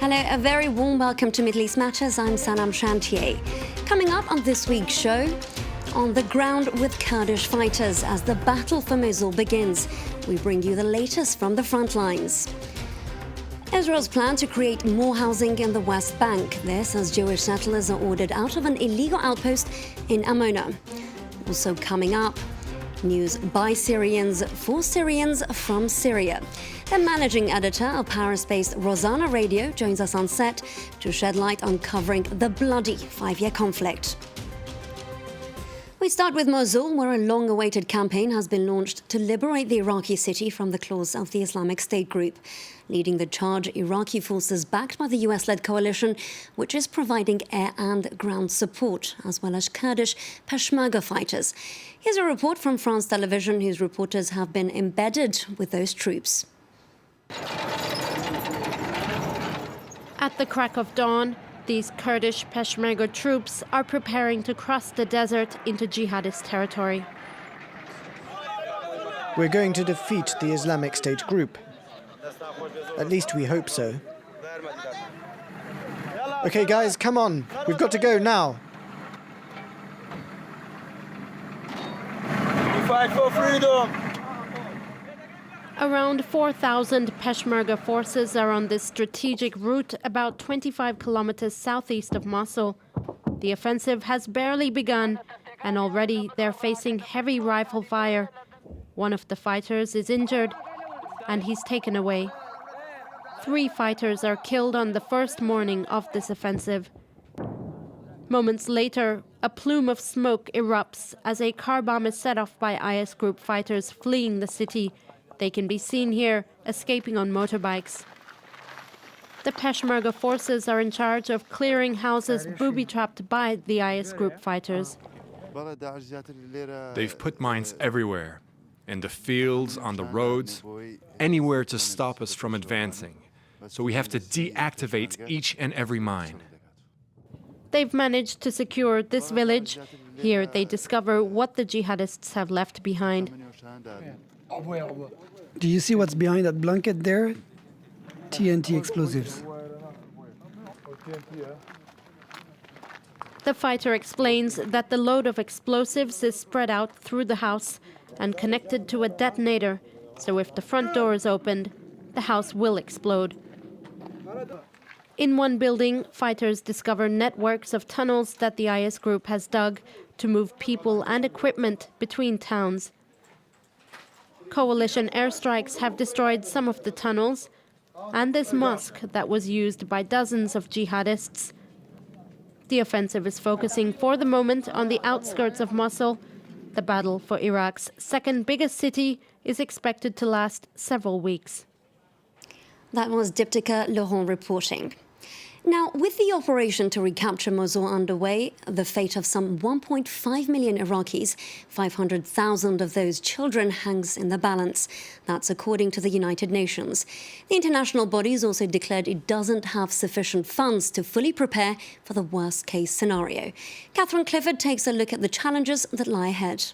Hello, a very warm welcome to Middle East Matters. I'm Sanam Shantier. Coming up on this week's show, on the ground with Kurdish fighters as the battle for Mosul begins. We bring you the latest from the front lines. Israel's plan to create more housing in the West Bank. This as Jewish settlers are ordered out of an illegal outpost in Amona. Also coming up, news by Syrians for Syrians from Syria. The managing editor of Paris-based Rozana radio joins us on set to shed light on covering the bloody 5-year conflict. We start with Mosul, where a long-awaited campaign has been launched to liberate the Iraqi city from the claws of the Islamic State group. Leading the charge, Iraqi forces backed by the US-led coalition, which is providing air and ground support, as well as Kurdish Peshmerga fighters. Here's a report from France Television, whose reporters have been embedded with those troops. At the crack of dawn, these Kurdish Peshmerga troops are preparing to cross the desert into jihadist territory. We're going to defeat the Islamic State group. At least we hope so. Okay, guys, come on. We've got to go now. We fight for freedom. Around 4,000 Peshmerga forces are on this strategic route about 25 kilometers southeast of Mosul. The offensive has barely begun, and already they're facing heavy rifle fire. One of the fighters is injured, and he's taken away. 3 fighters are killed on the first morning of this offensive. Moments later, a plume of smoke erupts as a car bomb is set off by IS group fighters fleeing the city. They can be seen here, escaping on motorbikes. The Peshmerga forces are in charge of clearing houses booby-trapped by the IS group fighters. They've put mines everywhere, in the fields, on the roads, anywhere to stop us from advancing. So we have to deactivate each and every mine. They've managed to secure this village. Here they discover what the jihadists have left behind. Do you see what's behind that blanket there? TNT explosives. The fighter explains that the load of explosives is spread out through the house and connected to a detonator, so if the front door is opened, the house will explode. In one building, fighters discover networks of tunnels that the IS group has dug to move people and equipment between towns. Coalition airstrikes have destroyed some of the tunnels and this mosque that was used by dozens of jihadists. The offensive is focusing for the moment on the outskirts of Mosul. The battle for Iraq's second biggest city is expected to last several weeks. That was Diptyka Laurent reporting. Now, with the operation to recapture Mosul underway, the fate of some 1.5 million Iraqis, 500,000 of those children, hangs in the balance. That's according to the United Nations. The international body has also declared it doesn't have sufficient funds to fully prepare for the worst-case scenario. Catherine Clifford takes a look at the challenges that lie ahead.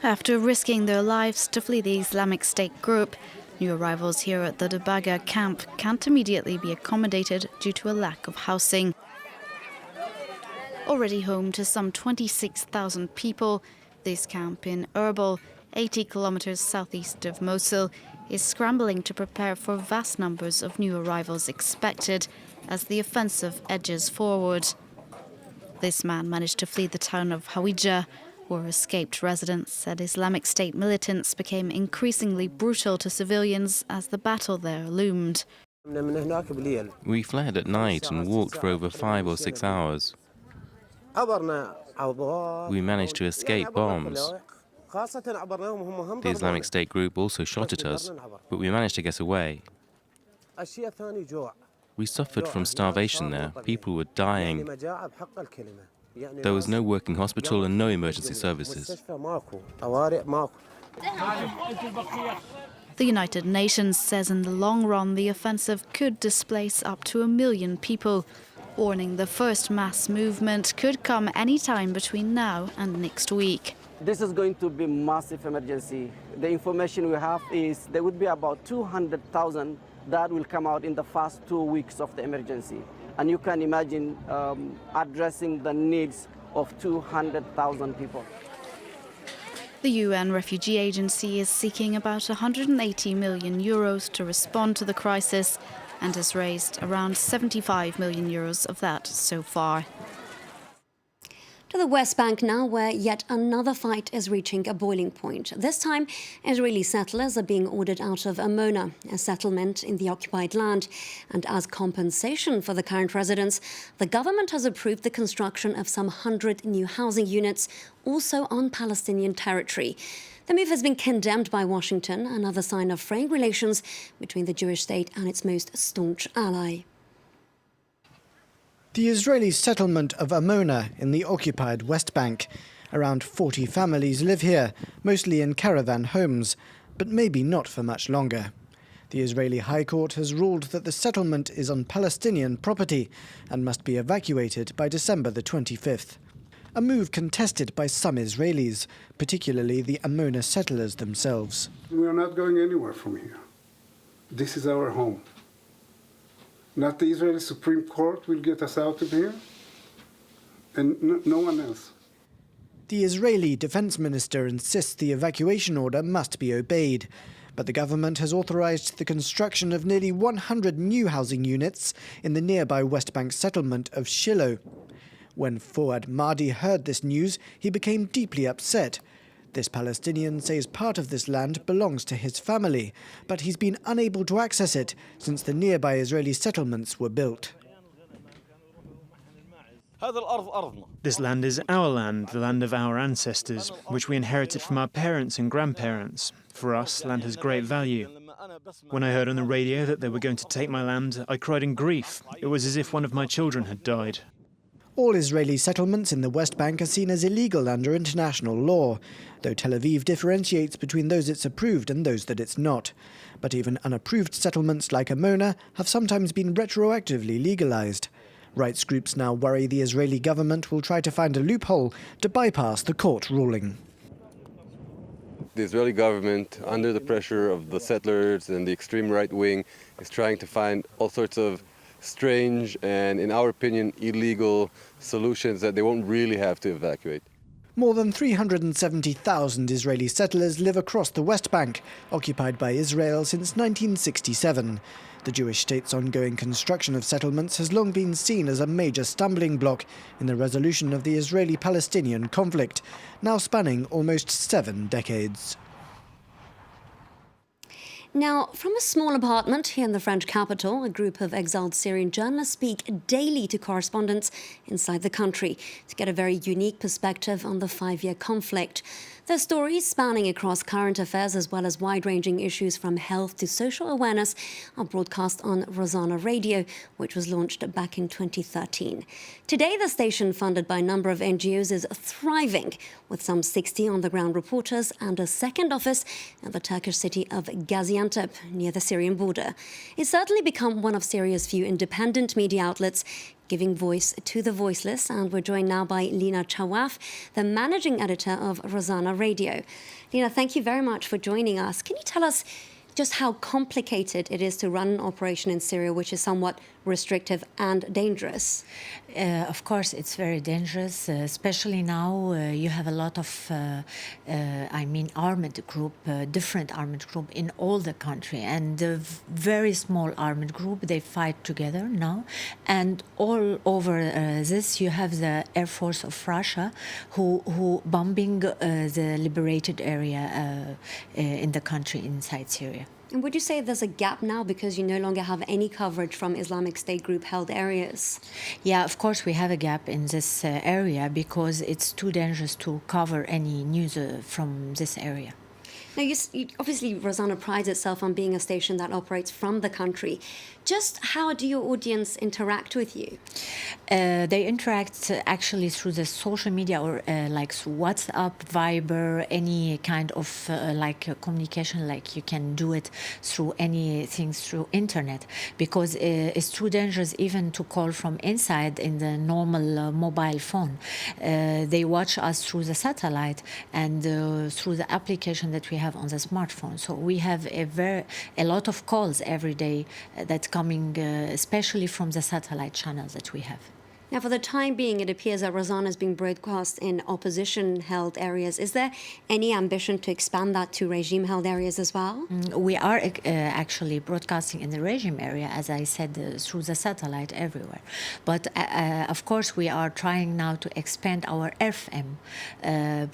After risking their lives to flee the Islamic State group, new arrivals here at the Dabaga camp can't immediately be accommodated due to a lack of housing. Already home to some 26,000 people, this camp in Erbil, 80 kilometers southeast of Mosul, is scrambling to prepare for vast numbers of new arrivals expected as the offensive edges forward. This man managed to flee the town of Hawija, where escaped residents said Islamic State militants became increasingly brutal to civilians as the battle there loomed. We fled at night and walked for over 5 or 6 hours. We managed to escape bombs. The Islamic State group also shot at us, but we managed to get away. We suffered from starvation there. People were dying. There was no working hospital and no emergency services. The United Nations says in the long run the offensive could displace up to 1 million people, warning the first mass movement could come any time between now and next week. This is going to be massive emergency. The information we have is there would be about 200,000 that will come out in the first 2 weeks of the emergency. And you can imagine addressing the needs of 200,000 people. The UN Refugee Agency is seeking about 180 million euros to respond to the crisis and has raised around 75 million euros of that so far. To the West Bank now, where yet another fight is reaching a boiling point. This time, Israeli settlers are being ordered out of Amona, a settlement in the occupied land. And as compensation for the current residents, the government has approved the construction of some 100 new housing units, also on Palestinian territory. The move has been condemned by Washington, another sign of fraying relations between the Jewish state and its most staunch ally. The Israeli settlement of Amona in the occupied West Bank. Around 40 families live here, mostly in caravan homes, but maybe not for much longer. The Israeli High Court has ruled that the settlement is on Palestinian property and must be evacuated by December the 25th. A move contested by some Israelis, particularly the Amona settlers themselves. We are not going anywhere from here. This is our home. Not the Israeli Supreme Court will get us out of here, and no one else. The Israeli defense minister insists the evacuation order must be obeyed, but the government has authorized the construction of nearly 100 new housing units in the nearby West Bank settlement of Shiloh. When Fouad Mahdi heard this news, he became deeply upset. This Palestinian says part of this land belongs to his family, but he's been unable to access it since the nearby Israeli settlements were built. This land is our land, the land of our ancestors, which we inherited from our parents and grandparents. For us, land has great value. When I heard on the radio that they were going to take my land, I cried in grief. It was as if one of my children had died. All Israeli settlements in the West Bank are seen as illegal under international law, though Tel Aviv differentiates between those it's approved and those that it's not. But even unapproved settlements like Amona have sometimes been retroactively legalized. Rights groups now worry the Israeli government will try to find a loophole to bypass the court ruling. The Israeli government, under the pressure of the settlers and the extreme right wing, is trying to find all sorts of strange and, in our opinion, illegal solutions that they won't really have to evacuate. More than 370,000 Israeli settlers live across the West Bank, occupied by Israel since 1967. The Jewish state's ongoing construction of settlements has long been seen as a major stumbling block in the resolution of the Israeli-Palestinian conflict, now spanning almost 7 decades. Now, from a small apartment here in the French capital, a group of exiled Syrian journalists speak daily to correspondents inside the country to get a very unique perspective on the 5-year conflict. Their stories, spanning across current affairs as well as wide-ranging issues from health to social awareness, are broadcast on Rozana Radio, which was launched back in 2013. Today, the station, funded by a number of NGOs, is thriving, with some 60 on-the-ground reporters and a second office in the Turkish city of Gaziantep, near the Syrian border. It's certainly become one of Syria's few independent media outlets, giving voice to the voiceless. And we're joined now by Lina Chawaf, the managing editor of Rozana Radio. Lina, thank you very much for joining us. Can you tell us just how complicated it is to run an operation in Syria, which is somewhat restrictive and dangerous? Of course, it's very dangerous, especially now you have a lot of, armed group, different armed group in all the country, and a very small armed group, they fight together now. And all over this, you have the Air Force of Russia who bombing the liberated area in the country inside Syria. And would you say there's a gap now because you no longer have any coverage from Islamic State group-held areas? Yeah, of course we have a gap in this area because it's too dangerous to cover any news from this area. Now, obviously, Rozana prides itself on being a station that operates from the country. Just how do your audience interact with you? They interact actually through the social media or like WhatsApp, Viber, any kind of communication, like you can do it through anything through internet, because it's too dangerous even to call from inside in the normal mobile phone. They watch us through the satellite and through the application that we have have on the smartphone. So we have a lot of calls every day that's coming, especially from the satellite channels that we have. Now, for the time being, it appears that Rozana is being broadcast in opposition-held areas. Is there any ambition to expand that to regime-held areas as well? We are actually broadcasting in the regime area, as I said, through the satellite everywhere. But of course, we are trying now to expand our FM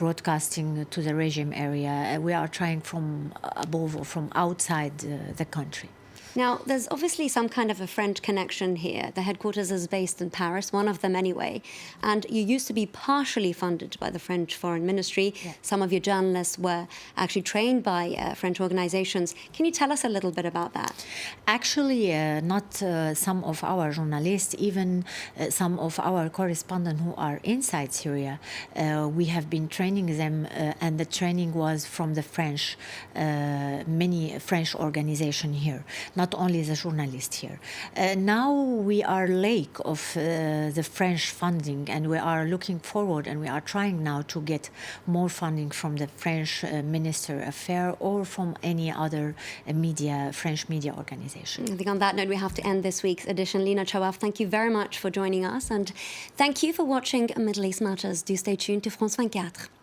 broadcasting to the regime area. We are trying from above or from outside the country. Now, there's obviously some kind of a French connection here. The headquarters is based in Paris, one of them anyway. And you used to be partially funded by the French Foreign Ministry. Yeah. Some of your journalists were actually trained by French organizations. Can you tell us a little bit about that? Actually, not some of our journalists, even some of our correspondents who are inside Syria. We have been training them, and the training was from the French, many French organizations here. Not only the journalists here. Now we are late of the French funding, and we are looking forward, and we are trying now to get more funding from the French Minister of Affairs or from any other French media organization. I think on that note, we have to end this week's edition. Lina Chawaf, thank you very much for joining us, and thank you for watching Middle East Matters. Do stay tuned to France 24.